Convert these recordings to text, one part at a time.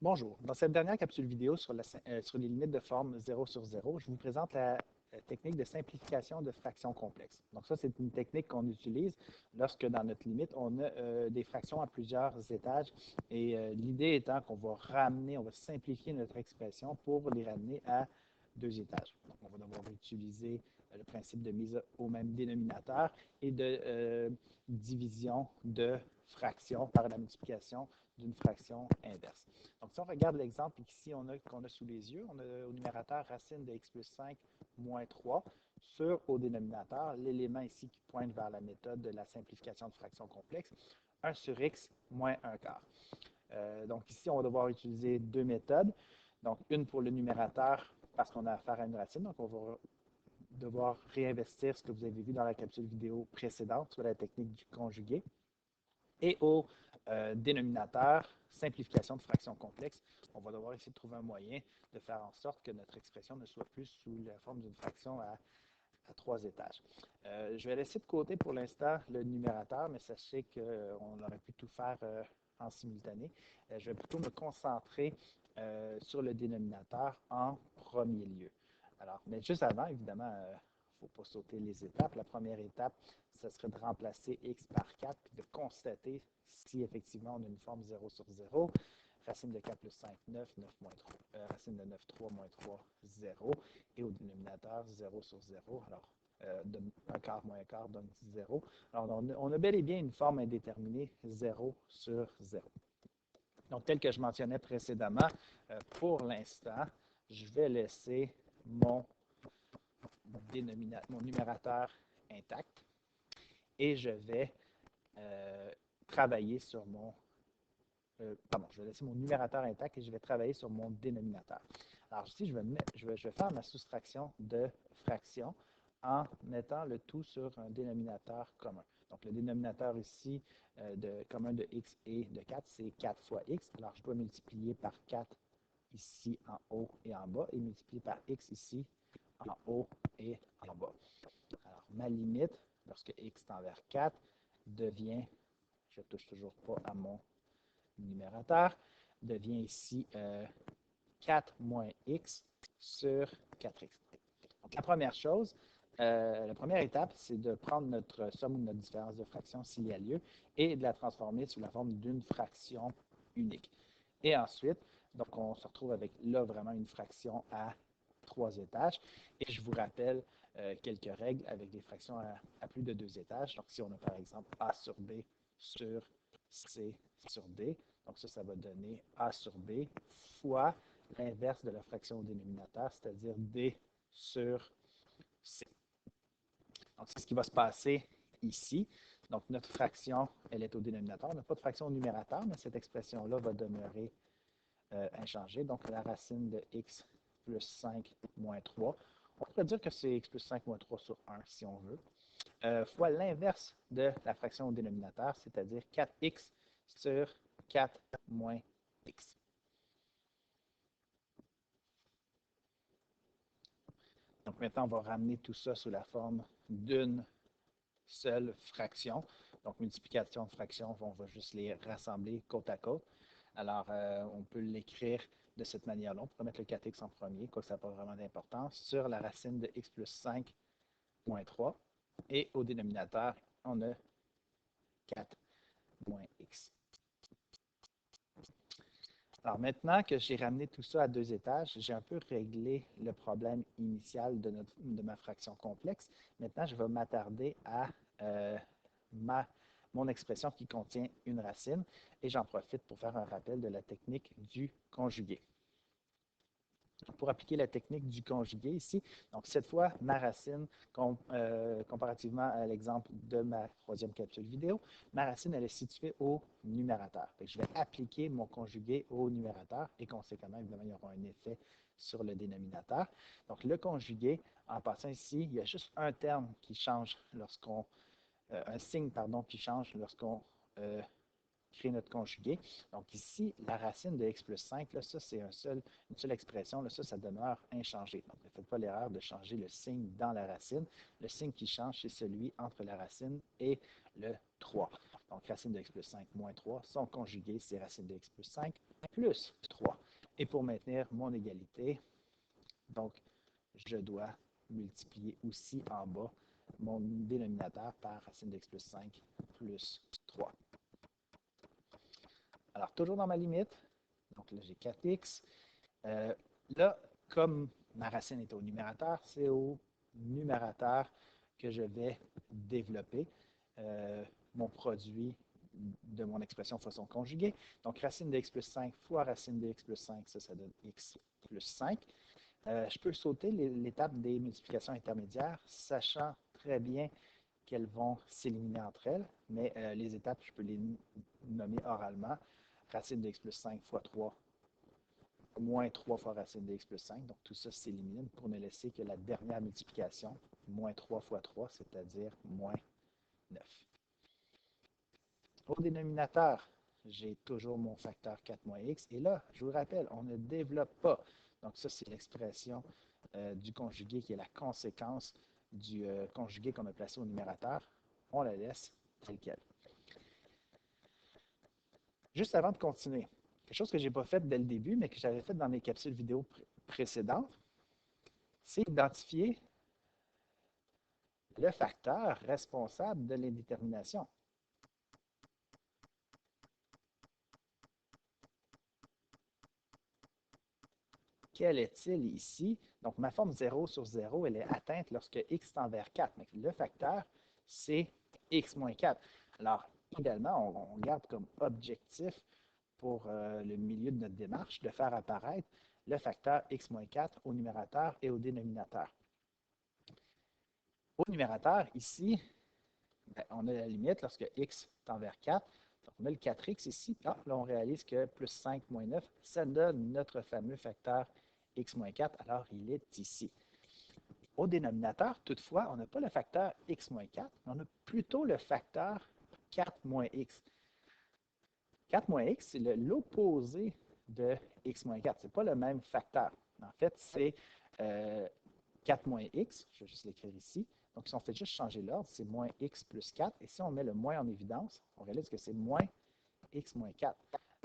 Bonjour. Dans cette dernière capsule vidéo sur les limites de forme 0 sur 0, je vous présente la technique de simplification de fractions complexes. Donc ça, c'est une technique qu'on utilise lorsque dans notre limite, on a des fractions à plusieurs étages. Et l'idée étant qu'on va ramener, on va simplifier notre expression pour les ramener à deux étages. Donc on va devoir utiliser le principe de mise au même dénominateur et de division de fractions par la multiplication d'une fraction inverse. Donc, si on regarde l'exemple ici qu'on a sous les yeux, on a au numérateur racine de x plus 5 moins 3 sur au dénominateur l'élément ici qui pointe vers la méthode de la simplification de fractions complexes, 1 sur x moins 1 quart. Donc, ici, on va devoir utiliser deux méthodes. Donc, une pour le numérateur parce qu'on a affaire à une racine. Donc, on va devoir réinvestir ce que vous avez vu dans la capsule vidéo précédente sur la technique du conjugué. Et au dénominateur, simplification de fractions complexes, on va devoir essayer de trouver un moyen de faire en sorte que notre expression ne soit plus sous la forme d'une fraction à trois étages. Je vais laisser de côté pour l'instant le numérateur, mais sachez qu'on aurait pu tout faire en simultané. Je vais plutôt me concentrer sur le dénominateur en premier lieu. Alors, mais juste avant, évidemment, il ne faut pas sauter les étapes. La première étape, ce serait de remplacer x par 4 puis de constater si effectivement on a une forme 0 sur 0. Racine de 4 plus 5, 9, 9 moins 3. Racine de 9, 3 moins 3, 0. Et au dénominateur, 0 sur 0. Alors, 1 quart moins 1 quart donne 0. Alors, on a bel et bien une forme indéterminée 0 sur 0. Donc, tel que je mentionnais précédemment, pour l'instant, je vais laisser mon numérateur intact et je vais travailler sur je vais laisser mon numérateur intact et je vais travailler sur mon dénominateur. Alors ici, je vais faire ma soustraction de fractions en mettant le tout sur un dénominateur commun. Donc le dénominateur ici commun de x et de 4, c'est 4 fois x. Alors je dois multiplier par 4 ici en haut et en bas et multiplier par x ici en haut et en bas. Alors ma limite, lorsque x tend vers 4, devient, je ne touche toujours pas à mon numérateur, devient ici 4 moins x sur 4x. Donc, la première chose, la première étape, c'est de prendre notre somme ou notre différence de fraction s'il y a lieu et de la transformer sous la forme d'une fraction unique. Et ensuite, donc on se retrouve avec là vraiment une fraction à trois étages. Et je vous rappelle quelques règles avec des fractions à plus de deux étages. Donc si on a par exemple a sur b sur c sur d, donc ça va donner a sur b fois l'inverse de la fraction au dénominateur, c'est-à-dire d sur c. Donc c'est ce qui va se passer ici. Donc notre fraction, elle est au dénominateur. On n'a pas de fraction au numérateur, mais cette expression-là va demeurer inchangée. Donc la racine de x plus 5 moins 3. On pourrait dire que c'est x plus 5 moins 3 sur 1 si on veut. Fois l'inverse de la fraction au dénominateur, c'est-à-dire 4x sur 4 moins x. Donc maintenant, on va ramener tout ça sous la forme d'une seule fraction. Donc multiplication de fractions, on va juste les rassembler côte à côte. Alors, on peut l'écrire de cette manière-là. On pourrait mettre le 4x en premier, quoique ça n'a pas vraiment d'importance, sur la racine de x plus 5 moins 3. Et au dénominateur, on a 4 moins x. Alors maintenant que j'ai ramené tout ça à deux étages, j'ai un peu réglé le problème initial de ma fraction complexe. Maintenant, je vais m'attarder à mon expression qui contient une racine et j'en profite pour faire un rappel de la technique du conjugué. Pour appliquer la technique du conjugué ici, donc cette fois, ma racine, comparativement à l'exemple de ma troisième capsule vidéo, ma racine, elle est située au numérateur. Je vais appliquer mon conjugué au numérateur et conséquemment, évidemment, il y aura un effet sur le dénominateur. Donc, le conjugué, en passant ici, il y a juste un terme qui change un signe, pardon, qui change lorsqu'on créer notre conjugué. Donc ici, la racine de x plus 5, là, ça c'est une seule expression, là, ça demeure inchangé. Donc ne faites pas l'erreur de changer le signe dans la racine. Le signe qui change, c'est celui entre la racine et le 3. Donc, racine de x plus 5 moins 3, son conjugué, c'est racine de x plus 5 plus 3. Et pour maintenir mon égalité, donc, je dois multiplier aussi en bas mon dénominateur par racine de x plus 5 plus 3. Alors, toujours dans ma limite, donc là, j'ai 4x. Là, comme ma racine est au numérateur, c'est au numérateur que je vais développer mon produit de mon expression fois son conjugué. Donc, racine de x plus 5 fois racine de x plus 5, ça donne x plus 5. Je peux sauter l'étape des multiplications intermédiaires, sachant très bien qu'elles vont s'éliminer entre elles, mais les étapes, je peux les nommer oralement. Racine de x plus 5 fois 3, moins 3 fois racine de x plus 5. Donc, tout ça s'élimine pour ne laisser que la dernière multiplication, moins 3 fois 3, c'est-à-dire moins 9. Au dénominateur, j'ai toujours mon facteur 4 moins x. Et là, je vous rappelle, on ne développe pas. Donc, ça, c'est l'expression du conjugué qui est la conséquence du conjugué qu'on a placé au numérateur. On la laisse telle qu'elle. Juste avant de continuer, quelque chose que je n'ai pas fait dès le début, mais que j'avais fait dans mes capsules vidéo précédentes, c'est identifier le facteur responsable de l'indétermination. Quel est-il ici? Donc, ma forme 0 sur 0, elle est atteinte lorsque x tend vers 4. Mais le facteur, c'est x moins 4. Alors, idéalement, on garde comme objectif pour le milieu de notre démarche de faire apparaître le facteur x moins 4 au numérateur et au dénominateur. Au numérateur, ici, ben, on a la limite lorsque x tend vers 4. Donc, on a le 4x ici. Ah, là, on réalise que plus 5 moins 9, ça donne notre fameux facteur x moins 4. Alors, il est ici. Au dénominateur, toutefois, on n'a pas le facteur x moins 4, on a plutôt le facteur 4 moins x. 4 moins x, c'est l'opposé de x moins 4. Ce n'est pas le même facteur. En fait, c'est 4 moins x. Je vais juste l'écrire ici. Donc, si on fait juste changer l'ordre, c'est moins x plus 4. Et si on met le moins en évidence, on réalise que c'est moins x moins 4.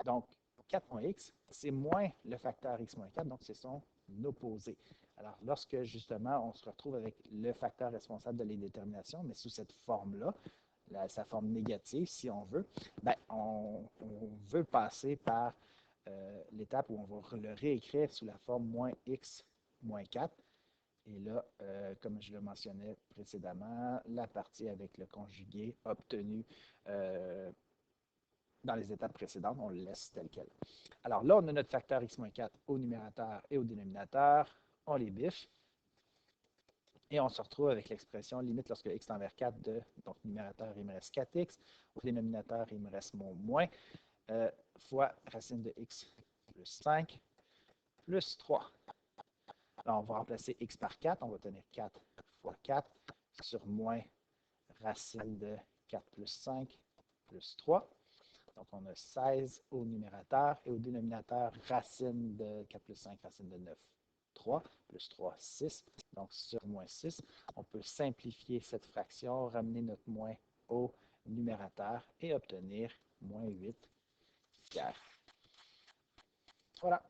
Donc, 4 moins x, c'est moins le facteur x moins 4, donc c'est son opposé. Alors, lorsque justement on se retrouve avec le facteur responsable de l'indétermination, mais sous cette forme-là, sa forme négative, si on veut, ben, on veut passer par l'étape où on va le réécrire sous la forme moins x moins 4. Et là, comme je le mentionnais précédemment, la partie avec le conjugué obtenu dans les étapes précédentes, on le laisse tel quel. Alors là, on a notre facteur x-4 au numérateur et au dénominateur. On les biffe. Et on se retrouve avec l'expression limite lorsque x tend vers 4 de, donc numérateur, il me reste 4x. Au dénominateur, il me reste mon moins, fois racine de x plus 5 plus 3. Là, on va remplacer x par 4. On va tenir 4 fois 4 sur moins racine de 4 plus 5 plus 3. Donc, on a 16 au numérateur et au dénominateur, racine de 4 plus 5, racine de 9, 3, plus 3, 6. Donc, sur moins 6, on peut simplifier cette fraction, ramener notre moins au numérateur et obtenir moins 8 tiers. Voilà.